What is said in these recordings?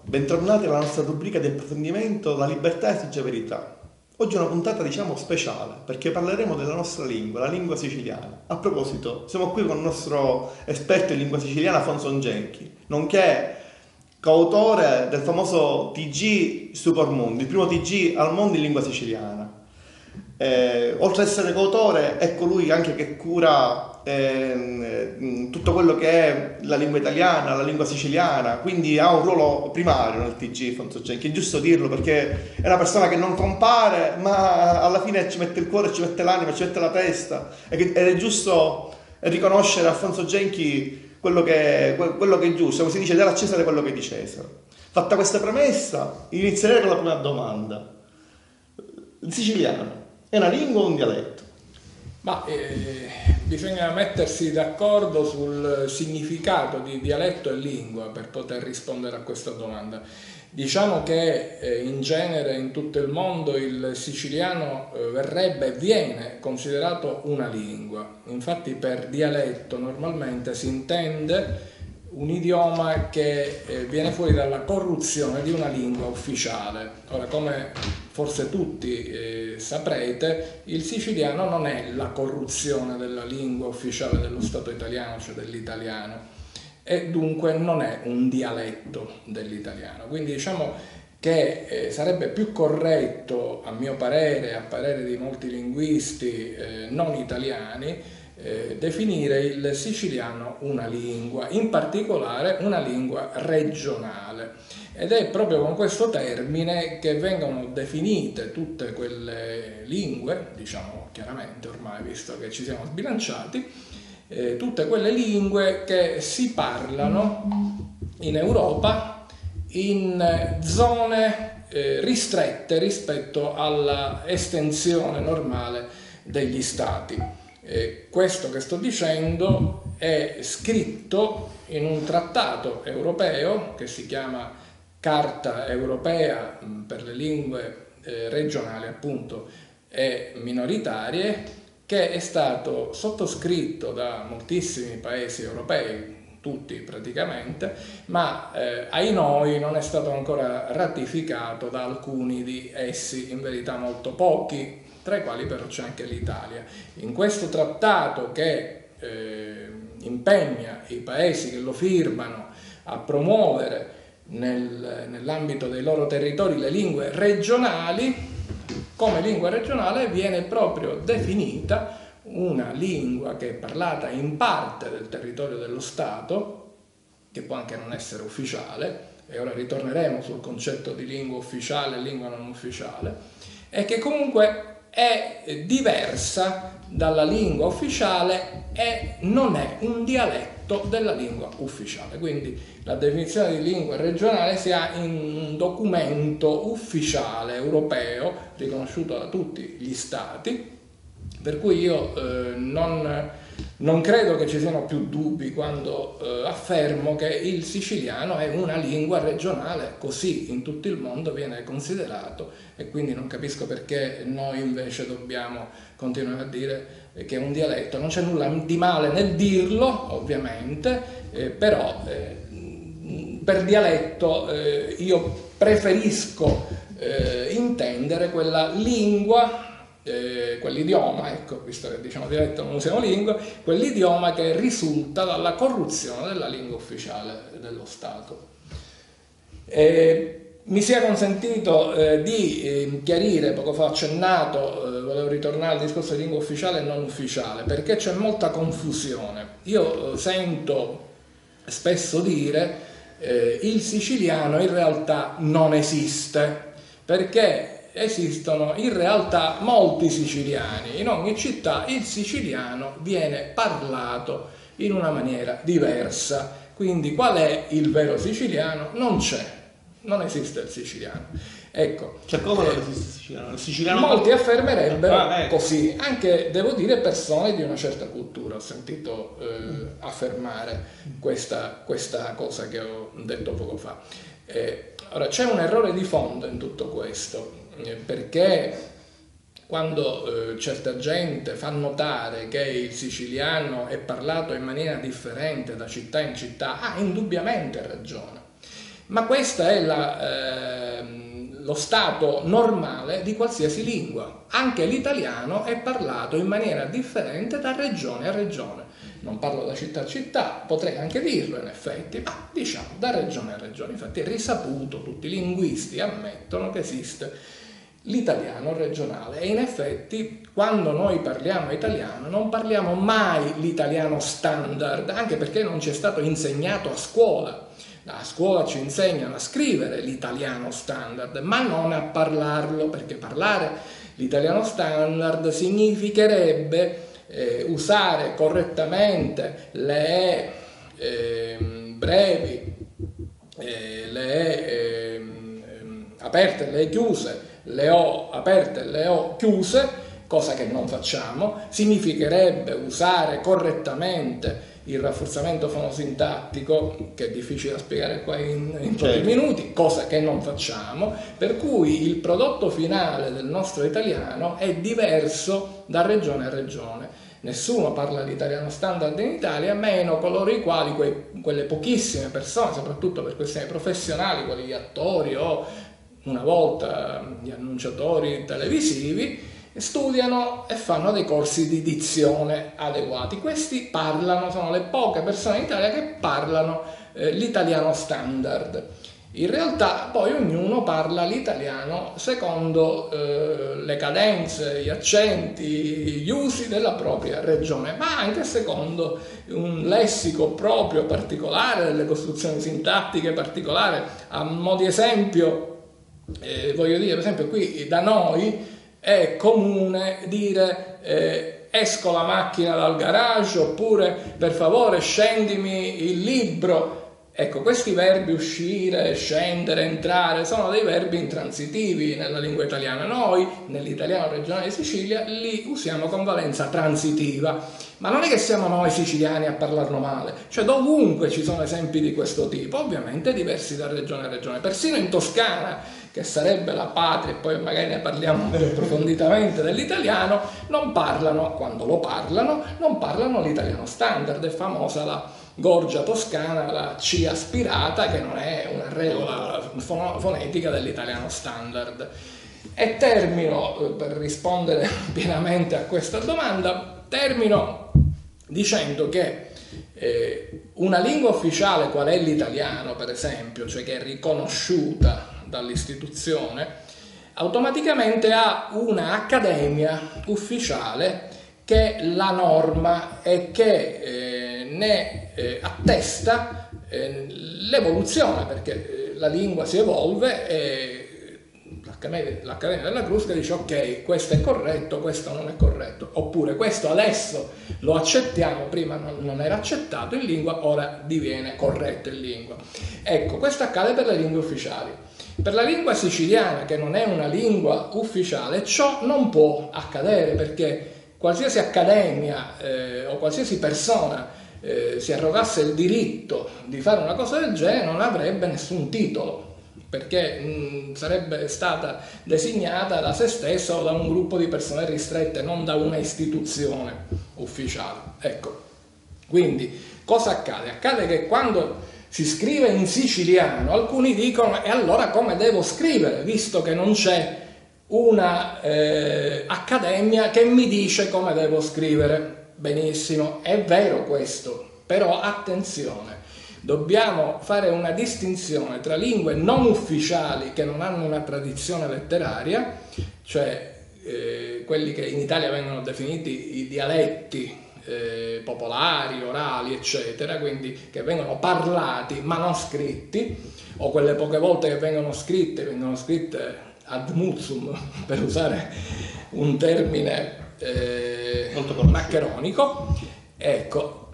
bentornati alla nostra rubrica di approfondimento La libertà esige verità. Oggi è una puntata diciamo speciale perché parleremo della nostra lingua, la lingua siciliana. A proposito, siamo qui con il nostro esperto in lingua siciliana Afonso Genchi, nonché coautore del famoso TG Supermundo, il primo TG al mondo in lingua siciliana. Oltre ad essere coautore, è colui anche che cura tutto quello che è la lingua italiana, la lingua siciliana, quindi ha un ruolo primario nel TG Afonso Genchi, è giusto dirlo perché è una persona che non compare ma alla fine ci mette il cuore, ci mette l'anima, ci mette la testa ed è giusto riconoscere a Afonso Genchi quello che è giusto, come si dice, dare a Cesare quello che è di Cesare. Fatta questa premessa, inizierei con la prima domanda. Il siciliano è una lingua o un dialetto? Ma bisogna mettersi d'accordo sul significato di dialetto e lingua per poter rispondere a questa domanda. Diciamo che in genere in tutto il mondo il siciliano verrebbe e viene considerato una lingua. Infatti per dialetto normalmente si intende un idioma che viene fuori dalla corruzione di una lingua ufficiale. Ora, come forse tutti saprete, il siciliano non è la corruzione della lingua ufficiale dello Stato italiano, cioè dell'italiano, e dunque non è un dialetto dell'italiano. Quindi diciamo che sarebbe più corretto, a mio parere, a parere di molti linguisti non italiani, definire il siciliano una lingua, in particolare una lingua regionale, ed è proprio con questo termine che vengono definite tutte quelle lingue, diciamo chiaramente ormai visto che ci siamo sbilanciati, tutte quelle lingue che si parlano in Europa in zone ristrette rispetto alla estensione normale degli stati. Questo che sto dicendo è scritto in un trattato europeo che si chiama Carta Europea per le lingue regionali appunto e minoritarie, che è stato sottoscritto da moltissimi paesi europei, tutti praticamente, ma ai noi non è stato ancora ratificato da alcuni di essi, in verità molto pochi, tra i quali però c'è anche l'Italia. In questo trattato che impegna i paesi che lo firmano a promuovere nell'ambito dei loro territori le lingue regionali, come lingua regionale viene proprio definita una lingua che è parlata in parte del territorio dello Stato, che può anche non essere ufficiale, e ora ritorneremo sul concetto di lingua ufficiale e lingua non ufficiale, e che comunque è diversa dalla lingua ufficiale e non è un dialetto della lingua ufficiale. Quindi la definizione di lingua regionale si ha in un documento ufficiale europeo riconosciuto da tutti gli stati, per cui io non credo che ci siano più dubbi quando affermo che il siciliano è una lingua regionale, così in tutto il mondo viene considerato, e quindi non capisco perché noi invece dobbiamo continuare a dire che è un dialetto. Non c'è nulla di male nel dirlo, ovviamente, però per dialetto io preferisco intendere quella lingua, quell'idioma, ecco, visto che diciamo dialetto non usiamo lingua, quell'idioma che risulta dalla corruzione della lingua ufficiale dello Stato. Mi sia consentito di chiarire, poco fa ho accennato, volevo ritornare al discorso di lingua ufficiale e non ufficiale, perché c'è molta confusione. Io sento spesso dire il siciliano in realtà non esiste, perché esistono in realtà molti siciliani, in ogni città il siciliano viene parlato in una maniera diversa, quindi qual è il vero siciliano? Non c'è, non esiste il siciliano. Ecco, Cioè come non esiste il siciliano? Molti affermerebbero così, anche devo dire persone di una certa cultura. Ho sentito affermare questa cosa che ho detto poco fa. Ora c'è un errore di fondo in tutto questo, perché quando certa gente fa notare che il siciliano è parlato in maniera differente da città in città, ha indubbiamente ragione. ma questo è lo stato normale di qualsiasi lingua. Anche l'italiano è parlato in maniera differente da regione a regione. Non parlo da città a città, potrei anche dirlo in effetti, ma diciamo da regione a regione. Infatti è risaputo, tutti i linguisti ammettono che esiste l'italiano regionale, e in effetti quando noi parliamo italiano non parliamo mai l'italiano standard, anche perché non ci è stato insegnato a scuola. A scuola ci insegnano a scrivere l'italiano standard, ma non a parlarlo, perché parlare l'italiano standard significherebbe usare correttamente le brevi, le aperte e le chiuse, le O aperte e le O chiuse, cosa che non facciamo. Significherebbe usare correttamente il rafforzamento fonosintattico, che è difficile da spiegare qua in pochi minuti, cosa che non facciamo, per cui il prodotto finale del nostro italiano è diverso da regione a regione. Nessuno parla l'italiano standard in Italia, meno coloro i quali, quelle pochissime persone, soprattutto per questioni professionali, quali gli attori o una volta gli annunciatori televisivi, studiano e fanno dei corsi di dizione adeguati. Questi parlano, sono le poche persone in Italia che parlano l'italiano standard. In realtà poi ognuno parla l'italiano secondo le cadenze, gli accenti, gli usi della propria regione, ma anche secondo un lessico proprio particolare, delle costruzioni sintattiche particolari. A mo' di esempio, voglio dire, per esempio qui da noi è comune dire esco la macchina dal garage, oppure per favore scendimi il libro. Ecco, questi verbi uscire, scendere, entrare sono dei verbi intransitivi nella lingua italiana. Noi nell'italiano regionale di Sicilia li usiamo con valenza transitiva, ma non è che siamo noi siciliani a parlarlo male, cioè dovunque ci sono esempi di questo tipo, ovviamente diversi da regione a regione. Persino in Toscana, che sarebbe la patria, e poi magari ne parliamo più approfonditamente dell'italiano, non parlano, quando lo parlano, non parlano l'italiano standard. È famosa la gorgia toscana, la C aspirata, che non è una regola fonetica dell'italiano standard. E termino, per rispondere pienamente a questa domanda, termino dicendo che una lingua ufficiale qual è l'italiano, per esempio, cioè che è riconosciuta dall'istituzione, automaticamente ha una accademia ufficiale che la norma e che ne attesta l'evoluzione, perché la lingua si evolve e l'Accademia della Crusca dice ok, questo è corretto, questo non è corretto, oppure questo adesso lo accettiamo, prima non era accettato in lingua, ora diviene corretto in lingua. Ecco, questo accade per le lingue ufficiali. Per la lingua siciliana, che non è una lingua ufficiale, ciò non può accadere, perché qualsiasi accademia o qualsiasi persona si arrogasse il diritto di fare una cosa del genere non avrebbe nessun titolo, perché sarebbe stata designata da se stessa o da un gruppo di persone ristrette, non da una istituzione ufficiale. Ecco, quindi cosa accade? Accade che quando si scrive in siciliano alcuni dicono e allora come devo scrivere, visto che non c'è una accademia che mi dice come devo scrivere. Benissimo, è vero questo, però attenzione, dobbiamo fare una distinzione tra lingue non ufficiali che non hanno una tradizione letteraria, cioè quelli che in Italia vengono definiti i dialetti popolari, orali, eccetera, quindi che vengono parlati ma non scritti, o quelle poche volte che vengono scritte ad muzzum, per usare un termine maccheronico. Ecco,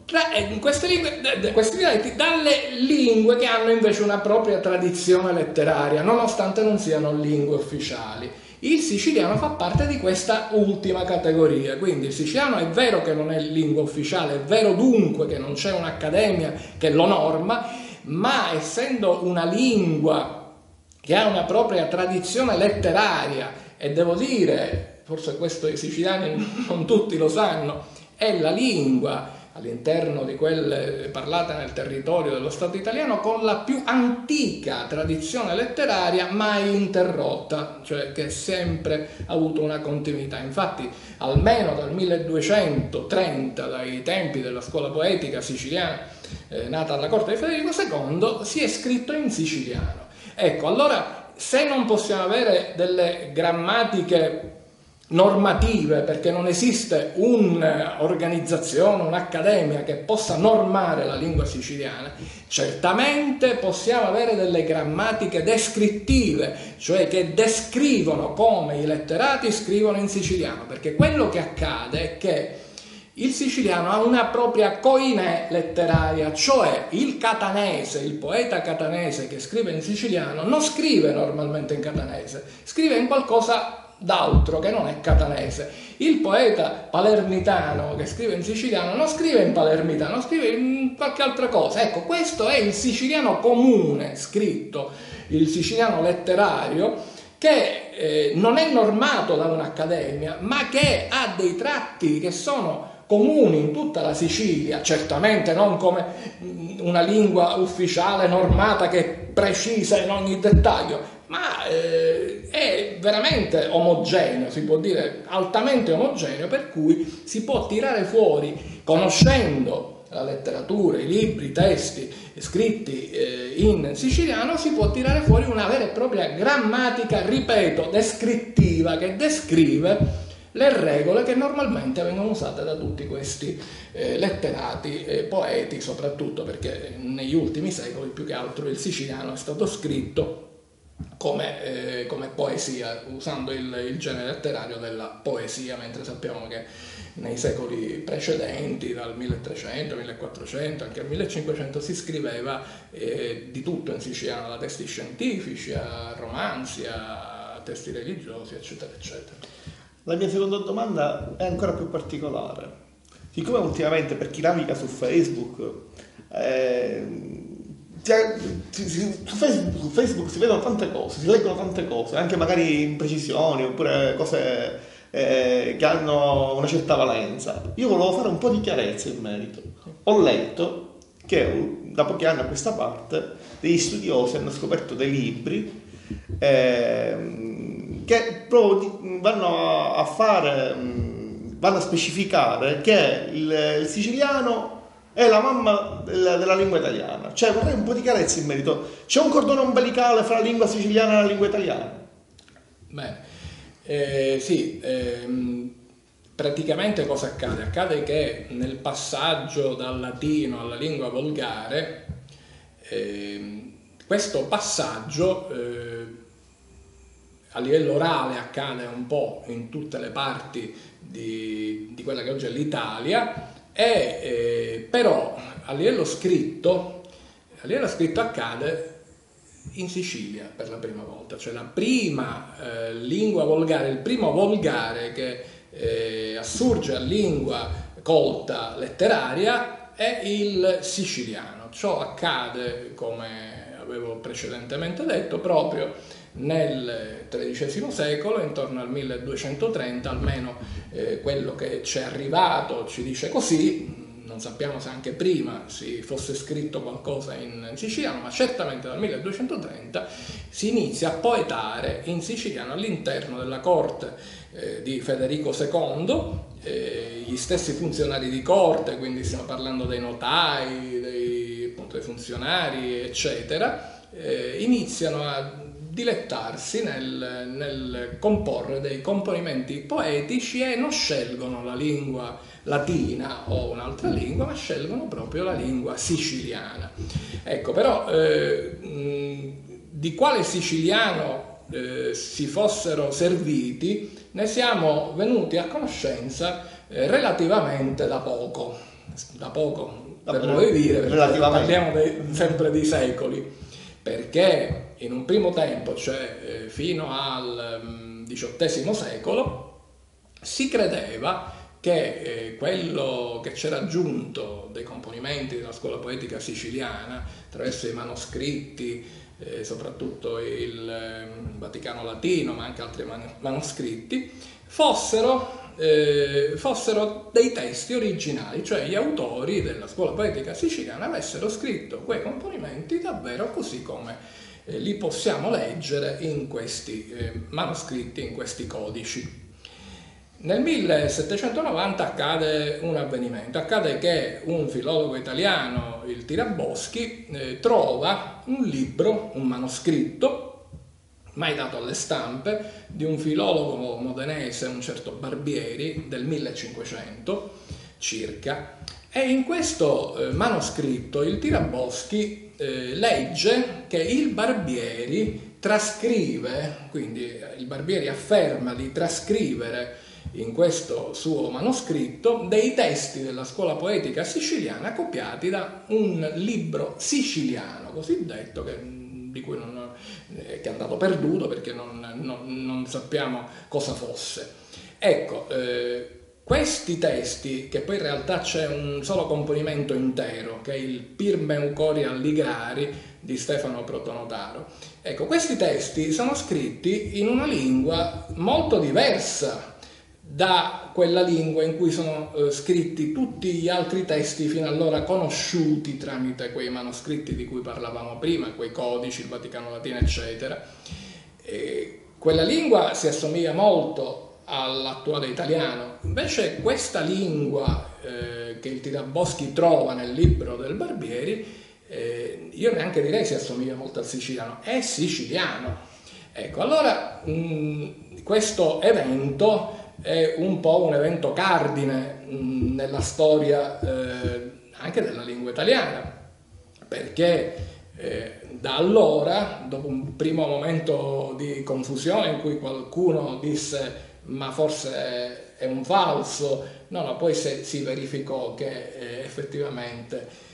questi dialetti dalle lingue che hanno invece una propria tradizione letteraria, nonostante non siano lingue ufficiali. Il siciliano fa parte di questa ultima categoria, quindi il siciliano è vero che non è lingua ufficiale, è vero dunque che non c'è un'accademia che lo norma, ma essendo una lingua che ha una propria tradizione letteraria, e devo dire, forse questo i siciliani non tutti lo sanno, è la lingua all'interno di quelle parlate nel territorio dello Stato italiano con la più antica tradizione letteraria mai interrotta, cioè che sempre ha avuto una continuità. Infatti almeno dal 1230, dai tempi della scuola poetica siciliana nata alla corte di Federico II, si è scritto in siciliano. Ecco, allora se non possiamo avere delle grammatiche normative, perché non esiste un'organizzazione, un'accademia che possa normare la lingua siciliana, certamente possiamo avere delle grammatiche descrittive, cioè che descrivono come i letterati scrivono in siciliano, perché quello che accade è che il siciliano ha una propria coinè letteraria, cioè il catanese, il poeta catanese che scrive in siciliano non scrive normalmente in catanese, scrive in qualcosa d'altro che non è catanese. Il poeta palermitano che scrive in siciliano non scrive in palermitano, scrive in qualche altra cosa. Ecco, questo è il siciliano comune scritto, il siciliano letterario, che non è normato da un'accademia, ma che ha dei tratti che sono comuni in tutta la Sicilia, certamente non come una lingua ufficiale normata che è precisa in ogni dettaglio, ma è veramente omogeneo, si può dire altamente omogeneo, per cui si può tirare fuori, conoscendo la letteratura, i libri, i testi scritti in siciliano, si può tirare fuori una vera e propria grammatica, ripeto, descrittiva, che descrive le regole che normalmente vengono usate da tutti questi letterati, poeti, soprattutto perché negli ultimi secoli più che altro il siciliano è stato scritto come poesia, usando il genere letterario della poesia, mentre sappiamo che nei secoli precedenti, dal 1300, 1400, anche al 1500, si scriveva di tutto in siciliano, da testi scientifici a romanzi, a testi religiosi, eccetera, eccetera. La mia seconda domanda è ancora più particolare. Siccome ultimamente per chi naviga su Facebook, su Facebook si vedono tante cose, si leggono tante cose, anche magari imprecisioni oppure cose che hanno una certa valenza. Io volevo fare un po' di chiarezza in merito. Ho letto che da pochi anni a questa parte degli studiosi hanno scoperto dei libri che proprio vanno a specificare che il siciliano è la mamma della lingua italiana. Cioè vorrei un po' di chiarezza in merito. C'è un cordone ombelicale fra la lingua siciliana e la lingua italiana? Bene, sì, praticamente cosa accade? Accade che nel passaggio dal latino alla lingua volgare, questo passaggio a livello orale accade un po' in tutte le parti di quella che oggi è l'Italia, però a livello scritto accade in Sicilia per la prima volta, cioè la prima lingua volgare, il primo volgare che assurge a lingua colta letteraria è il siciliano. Ciò accade, come avevo precedentemente detto, proprio nel XIII secolo, intorno al 1230, almeno quello che ci è arrivato ci dice così. Non sappiamo se anche prima si fosse scritto qualcosa in siciliano, ma certamente dal 1230 si inizia a poetare in siciliano all'interno della corte di Federico II. Gli stessi funzionari di corte, quindi stiamo parlando dei notai, appunto, dei funzionari, eccetera, iniziano a dilettarsi nel comporre dei componimenti poetici e non scelgono la lingua latina o un'altra lingua, ma scelgono proprio la lingua siciliana. Ecco, però di quale siciliano si fossero serviti ne siamo venuti a conoscenza relativamente da poco, per voi dire, perché parliamo sempre di secoli, perché in un primo tempo, cioè fino al XVIII secolo, si credeva che quello che c'era aggiunto dei componimenti della scuola poetica siciliana attraverso i manoscritti soprattutto il Vaticano Latino, ma anche altri manoscritti, fossero dei testi originali, cioè gli autori della scuola poetica siciliana avessero scritto quei componimenti davvero così come li possiamo leggere in questi manoscritti, in questi codici. Nel 1790 accade un avvenimento, accade che un filologo italiano, il Tiraboschi, trova un libro, un manoscritto, mai dato alle stampe, di un filologo modenese, un certo Barbieri, del 1500 circa, e in questo manoscritto il Tiraboschi legge che il Barbieri trascrive, quindi il Barbieri afferma di trascrivere in questo suo manoscritto dei testi della scuola poetica siciliana copiati da un libro siciliano cosiddetto di cui che è andato perduto perché non sappiamo cosa fosse. Ecco, questi testi, che poi in realtà c'è un solo componimento intero, che è il Pirmeucoria Ligrari di Stefano Protonotaro. Ecco, questi testi sono scritti in una lingua molto diversa da quella lingua in cui sono scritti tutti gli altri testi fino allora conosciuti tramite quei manoscritti di cui parlavamo prima, quei codici, il Vaticano Latino, eccetera. Quella lingua si assomiglia molto all'attuale italiano, invece questa lingua che il Tiraboschi trova nel libro del Barbieri, io neanche direi si assomiglia molto al siciliano, è siciliano. Ecco, allora questo evento è un po' un evento cardine nella storia anche della lingua italiana, perché da allora, dopo un primo momento di confusione in cui qualcuno disse ma forse è un falso, no, poi si verificò che effettivamente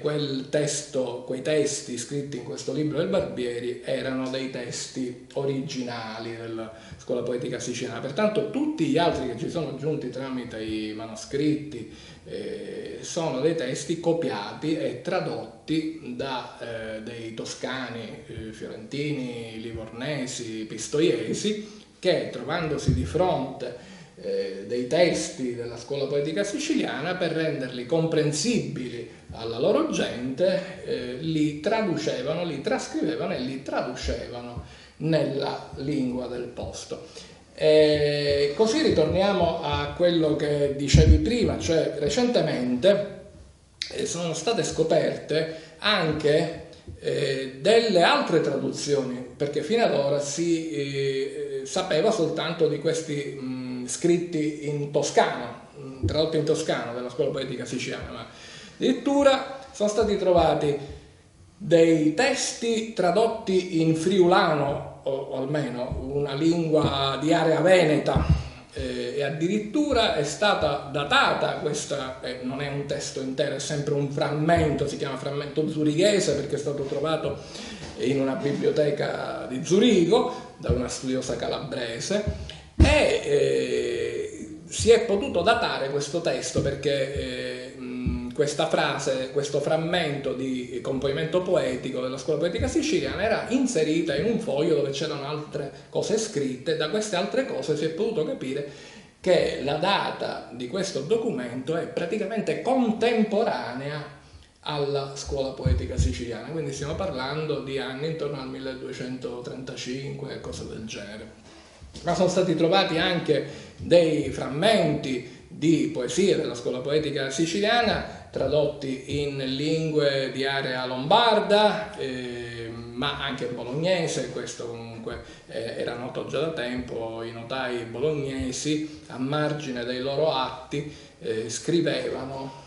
quei testi scritti in questo libro del Barbieri erano dei testi originali della scuola poetica siciliana. Pertanto tutti gli altri che ci sono aggiunti tramite i manoscritti sono dei testi copiati e tradotti da dei toscani, fiorentini, livornesi, pistoiesi, che trovandosi di fronte dei testi della scuola poetica siciliana, per renderli comprensibili alla loro gente, li traducevano, li trascrivevano e li traducevano nella lingua del posto. Così ritorniamo a quello che dicevi prima, cioè recentemente sono state scoperte anche delle altre traduzioni, perché fino ad ora si sapeva soltanto di questi scritti in toscano, tradotti in toscano della scuola poetica siciliana, ma addirittura sono stati trovati dei testi tradotti in friulano, o almeno una lingua di area veneta, e addirittura è stata datata questa, non è un testo intero, è sempre un frammento, si chiama frammento zurighese perché è stato trovato in una biblioteca di Zurigo da una studiosa calabrese, e si è potuto datare questo testo perché questa frase, questo frammento di componimento poetico della scuola poetica siciliana era inserita in un foglio dove c'erano altre cose scritte. Da queste altre cose si è potuto capire che la data di questo documento è praticamente contemporanea alla scuola poetica siciliana, quindi stiamo parlando di anni intorno al 1235 e cose del genere. Ma sono stati trovati anche dei frammenti di poesie della scuola poetica siciliana tradotti in lingue di area lombarda, ma anche bolognese. Questo comunque era noto già da tempo. I notai bolognesi a margine dei loro atti scrivevano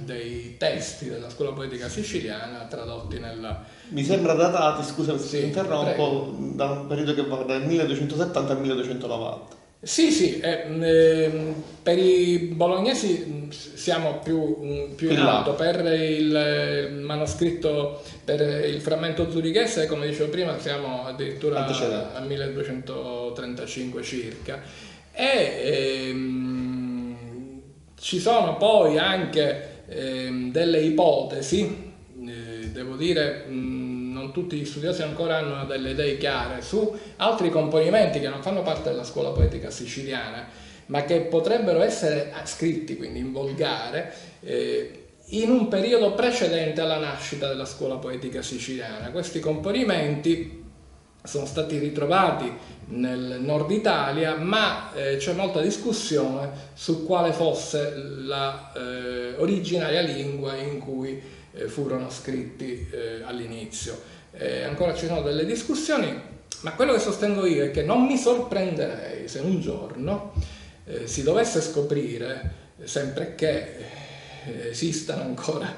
dei testi della scuola poetica siciliana tradotti nella... Mi sembra datati, scusami se Sì, ti interrompo, da un periodo che va dal 1270 al 1290. Sì, per i bolognesi siamo più in alto, per il manoscritto, per il frammento zurighese, come dicevo prima, siamo addirittura a 1235 circa. Ci sono poi anche delle ipotesi, devo dire, non tutti gli studiosi ancora hanno delle idee chiare su altri componimenti che non fanno parte della scuola poetica siciliana, ma che potrebbero essere scritti, quindi in volgare, in un periodo precedente alla nascita della scuola poetica siciliana. Questi componimenti sono stati ritrovati nel nord Italia, ma c'è molta discussione su quale fosse la originaria lingua in cui furono scritti all'inizio. Ancora ci sono delle discussioni, ma quello che sostengo io è che non mi sorprenderei se un giorno si dovesse scoprire, sempre che esistano ancora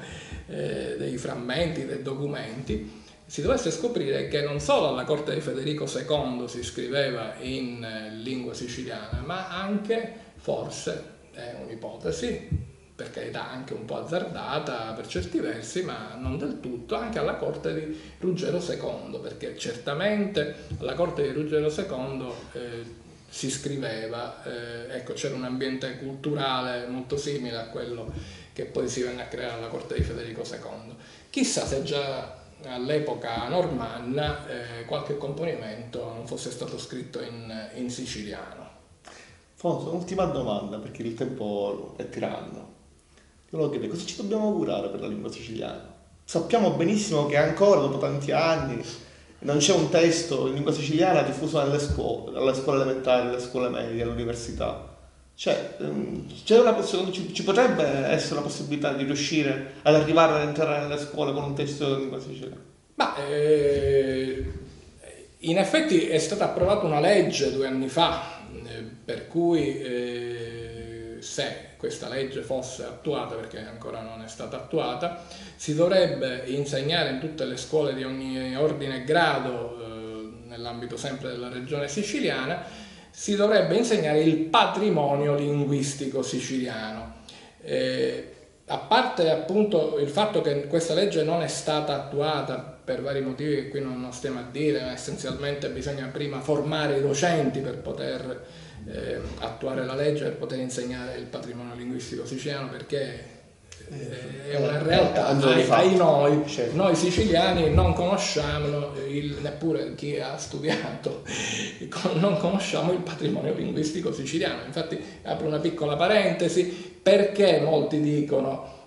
dei frammenti, dei documenti, si dovesse scoprire che non solo alla corte di Federico II si scriveva in lingua siciliana, ma anche, forse, è un'ipotesi, per carità anche un po' azzardata per certi versi, ma non del tutto, anche alla corte di Ruggero II, perché certamente alla corte di Ruggero II si scriveva, ecco, c'era un ambiente culturale molto simile a quello che poi si venne a creare alla corte di Federico II. Chissà se già all'epoca normanna qualche componimento non fosse stato scritto in siciliano. Fonso, un'ultima domanda, perché il tempo è tiranno. Io lo chiedo, cosa ci dobbiamo augurare per la lingua siciliana? Sappiamo benissimo che ancora dopo tanti anni non c'è un testo in lingua siciliana diffuso alle scuole elementari, alle scuole medie, all'università. Cioè, ci potrebbe essere la possibilità di riuscire ad arrivare ad entrare nelle scuole con un testo in lingua siciliana? Ma in effetti è stata approvata una legge 2 anni fa, per cui se questa legge fosse attuata, perché ancora non è stata attuata, si dovrebbe insegnare in tutte le scuole di ogni ordine e grado, nell'ambito sempre della regione siciliana, si dovrebbe insegnare il patrimonio linguistico siciliano. A parte appunto il fatto che questa legge non è stata attuata per vari motivi che qui non stiamo a dire, ma essenzialmente bisogna prima formare i docenti per poter attuare la legge, per poter insegnare il patrimonio linguistico siciliano, perché è una realtà. Noi siciliani non conosciamo, neppure chi ha studiato, non conosciamo il patrimonio linguistico siciliano. Infatti apro una piccola parentesi: perché molti dicono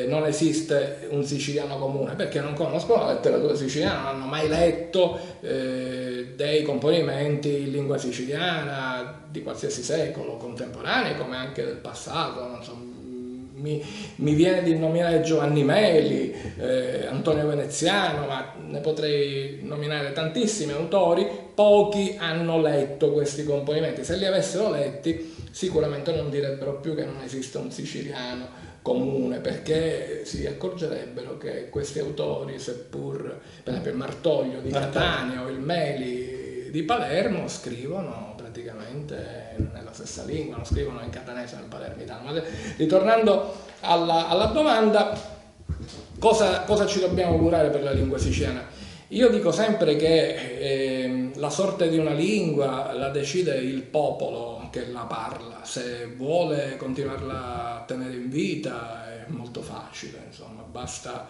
non esiste un siciliano comune? Perché non conoscono la letteratura siciliana, non hanno mai letto dei componimenti in lingua siciliana di qualsiasi secolo, contemporanei come anche del passato. Non so, mi viene di nominare Giovanni Meli, Antonio Veneziano, ma ne potrei nominare tantissimi autori. Pochi hanno letto questi componimenti. Se li avessero letti sicuramente non direbbero più che non esiste un siciliano comune, perché si accorgerebbero che questi autori, seppur per esempio il Martoglio di Catania o il Meli di Palermo, scrivono praticamente nella stessa lingua, non scrivono in catanese o in palermitano. Ma ritornando alla domanda, cosa ci dobbiamo augurare per la lingua siciliana? Io dico sempre che la sorte di una lingua la decide il popolo che la parla. Se vuole continuarla a tenere in vita è molto facile, insomma, basta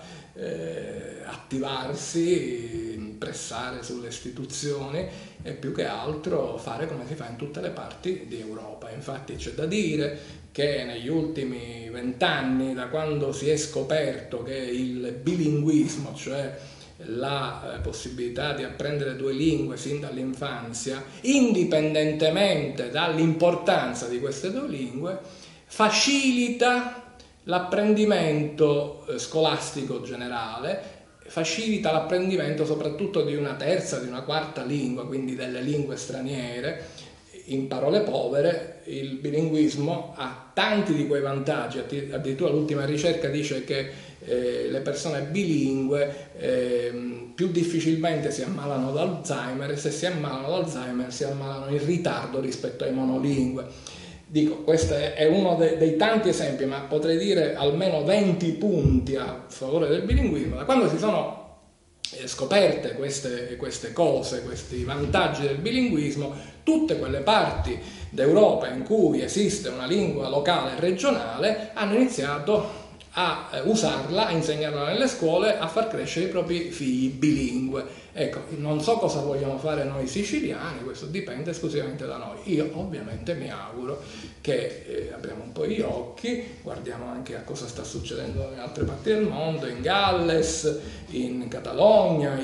attivarsi, pressare sulle istituzioni e più che altro fare come si fa in tutte le parti di Europa. Infatti c'è da dire che negli ultimi 20 anni, da quando si è scoperto che il bilinguismo, cioè la possibilità di apprendere 2 lingue sin dall'infanzia, indipendentemente dall'importanza di queste 2 lingue, facilita l'apprendimento scolastico generale, facilita l'apprendimento soprattutto di una terza, di una quarta lingua, quindi delle lingue straniere. In parole povere, il bilinguismo ha tanti di quei vantaggi. Addirittura l'ultima ricerca dice che le persone bilingue più difficilmente si ammalano d'Alzheimer, e se si ammalano d'Alzheimer si ammalano in ritardo rispetto ai monolingue. Dico, questo è uno dei tanti esempi, ma potrei dire almeno 20 punti a favore del bilinguismo. Da quando si sono scoperte queste cose, questi vantaggi del bilinguismo, tutte quelle parti d'Europa in cui esiste una lingua locale e regionale hanno iniziato a usarla, a insegnarla nelle scuole, a far crescere i propri figli bilingue. Ecco, non so cosa vogliamo fare noi siciliani, questo dipende esclusivamente da noi. Io ovviamente mi auguro che apriamo un po' gli occhi, guardiamo anche a cosa sta succedendo in altre parti del mondo, in Galles, in Catalogna,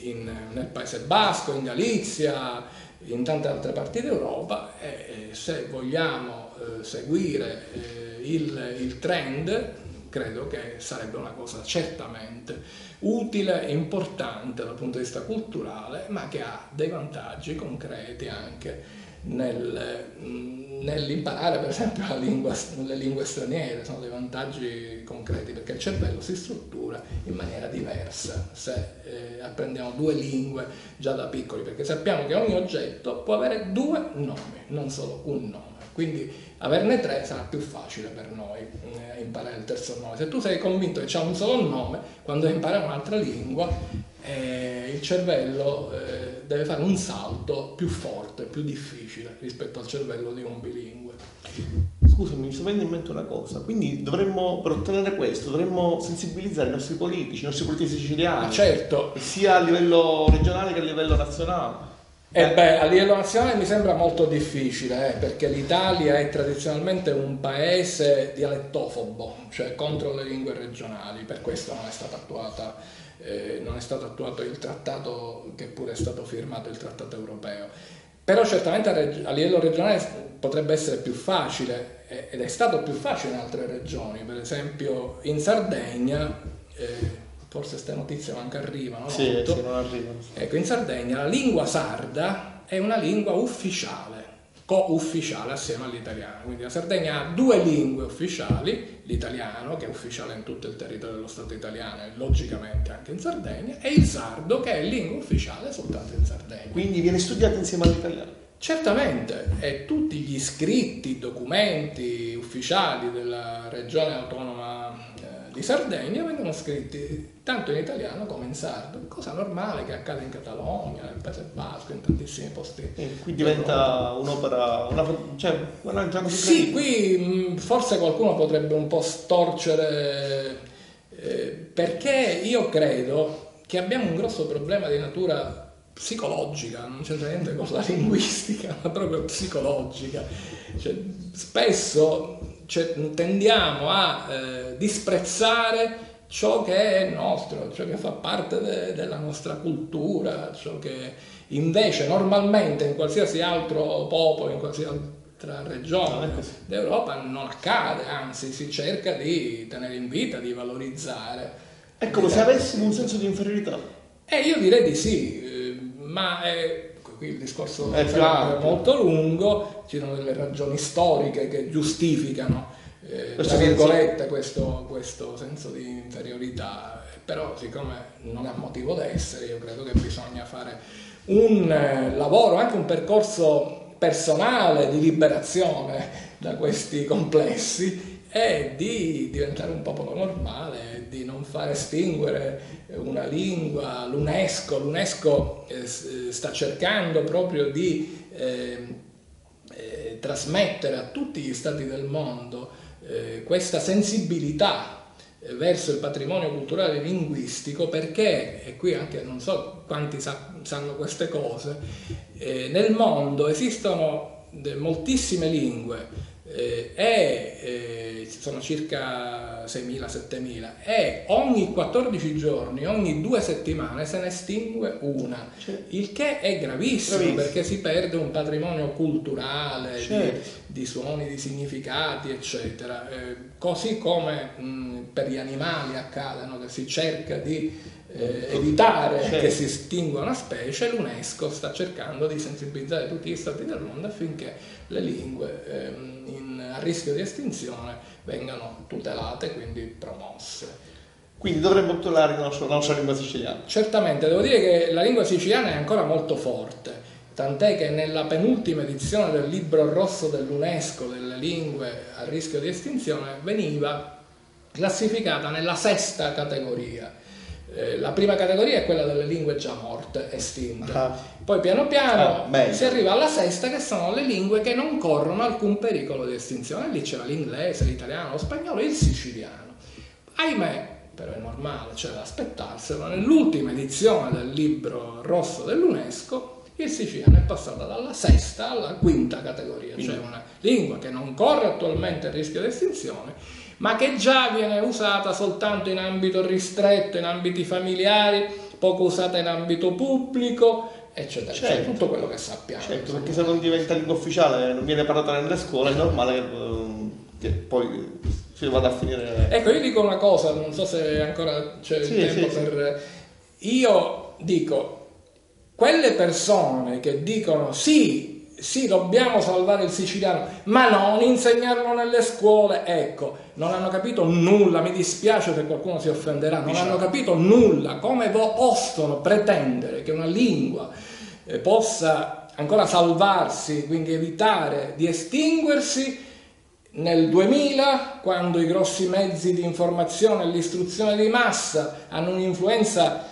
nel Paese Basco, in Galizia, in tante altre parti d'Europa, e se vogliamo seguire il trend, credo che sarebbe una cosa certamente utile e importante dal punto di vista culturale, ma che ha dei vantaggi concreti anche nell'imparare per esempio le lingue straniere. Sono dei vantaggi concreti perché il cervello si struttura in maniera diversa se apprendiamo 2 lingue già da piccoli, perché sappiamo che ogni oggetto può avere 2 nomi, non solo un nome. Quindi averne 3 sarà più facile per noi imparare il terzo nome. Se tu sei convinto che c'è un solo nome, quando impari un'altra lingua, il cervello deve fare un salto più forte, più difficile rispetto al cervello di un bilingue. Scusami, mi sta venendo in mente una cosa. Quindi dovremmo, per ottenere questo, dovremmo sensibilizzare i nostri politici siciliani. Certo. Sia a livello regionale che a livello nazionale. A livello nazionale mi sembra molto difficile, perché l'Italia è tradizionalmente un paese dialettofobo, cioè contro le lingue regionali, per questo non è stato attuato il trattato, che pure è stato firmato, il trattato europeo. Però certamente a livello regionale potrebbe essere più facile, ed è stato più facile in altre regioni, per esempio in Sardegna. Forse queste notizie manco arrivano, no? Sì, non arrivano. Ecco, in Sardegna la lingua sarda è una lingua ufficiale, co-ufficiale assieme all'italiano. Quindi la Sardegna ha 2 lingue ufficiali, l'italiano, che è ufficiale in tutto il territorio dello Stato italiano e logicamente anche in Sardegna, e il sardo, che è lingua ufficiale soltanto in Sardegna. Quindi viene studiato insieme all'italiano? Certamente, e tutti gli scritti, documenti ufficiali della regione autonoma di Sardegna vengono scritti tanto in italiano come in sardo, cosa normale che accade in Catalogna, nel Paese Basco, in tantissimi posti. Qui diventa un'opera, Sì, qui forse qualcuno potrebbe un po' storcere, perché io credo che abbiamo un grosso problema di natura psicologica, non c'entra niente con la linguistica, ma proprio psicologica. Cioè, spesso tendiamo a disprezzare ciò che è nostro, ciò che fa parte della nostra cultura, ciò che invece normalmente in qualsiasi altro popolo, in qualsiasi altra regione d'Europa non accade, anzi si cerca di tenere in vita, di valorizzare. È come se avessimo un senso di inferiorità. Io direi di sì, ma qui il discorso è molto lungo, ci sono delle ragioni storiche che giustificano tra virgolette questo senso di inferiorità, però siccome non ha motivo d'essere, io credo che bisogna fare un lavoro, anche un percorso personale di liberazione da questi complessi e di diventare un popolo normale, di non far estinguere una lingua. L'UNESCO sta cercando proprio di trasmettere a tutti gli stati del mondo questa sensibilità verso il patrimonio culturale linguistico, perché, e qui anche non so quanti sanno queste cose, nel mondo esistono moltissime lingue ci sono circa 6.000-7.000 e ogni 14 giorni, ogni 2 settimane se ne estingue una, il che è gravissimo perché si perde un patrimonio culturale di suoni, di significati eccetera, così come per gli animali accade, no? Che si cerca di evitare che si estingua una specie. L'UNESCO sta cercando di sensibilizzare tutti gli stati del mondo affinché le lingue a rischio di estinzione vengano tutelate, quindi promosse. Quindi dovremmo tutelare la nostra lingua siciliana. Certamente, devo dire che la lingua siciliana è ancora molto forte, tant'è che nella penultima edizione del libro rosso dell'UNESCO delle lingue a rischio di estinzione veniva classificata nella 6ª categoria. La prima categoria è quella delle lingue già morte, estinte. Poi piano piano si arriva alla sesta, che sono le lingue che non corrono alcun pericolo di estinzione. Lì c'era l'inglese, l'italiano, lo spagnolo e il siciliano. Ahimè, però è normale, c'è da aspettarselo, nell'ultima edizione del libro rosso dell'UNESCO il siciliano è passato dalla sesta alla quinta categoria, cioè una lingua che non corre attualmente il rischio di estinzione, ma che già viene usata soltanto in ambito ristretto, in ambiti familiari, poco usata in ambito pubblico, eccetera. Certo. Cioè, tutto quello che sappiamo. Certo, perché se non diventa lingua ufficiale, non viene parlata nelle scuole, è normale che poi si vada a finire. Ecco, io dico una cosa, non so se ancora c'è il tempo per. Io dico, quelle persone che dicono sì, dobbiamo salvare il siciliano, ma non insegnarlo nelle scuole, ecco, non hanno capito nulla, mi dispiace se qualcuno si offenderà, non hanno capito nulla. Come possono pretendere che una lingua possa ancora salvarsi, quindi evitare di estinguersi nel 2000, quando i grossi mezzi di informazione e l'istruzione di massa hanno un'influenza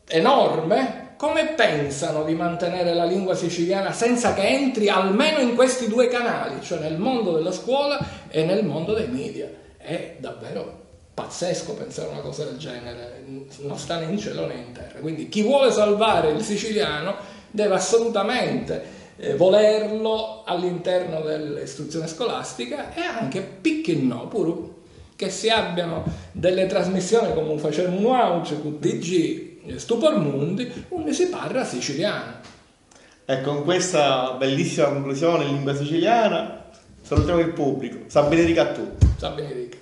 enorme? Come pensano di mantenere la lingua siciliana senza che entri almeno in questi due canali, cioè nel mondo della scuola e nel mondo dei media? È davvero pazzesco pensare una cosa del genere, non sta né in cielo né in terra. Quindi chi vuole salvare il siciliano deve assolutamente volerlo all'interno dell'istruzione scolastica, e anche picchino pure che si abbiano delle trasmissioni come facciamo un auge con TG Stupor Mundi, onde si parla siciliano. E con questa bellissima conclusione in lingua siciliana salutiamo il pubblico. San Benedica a tutti. San Benedica.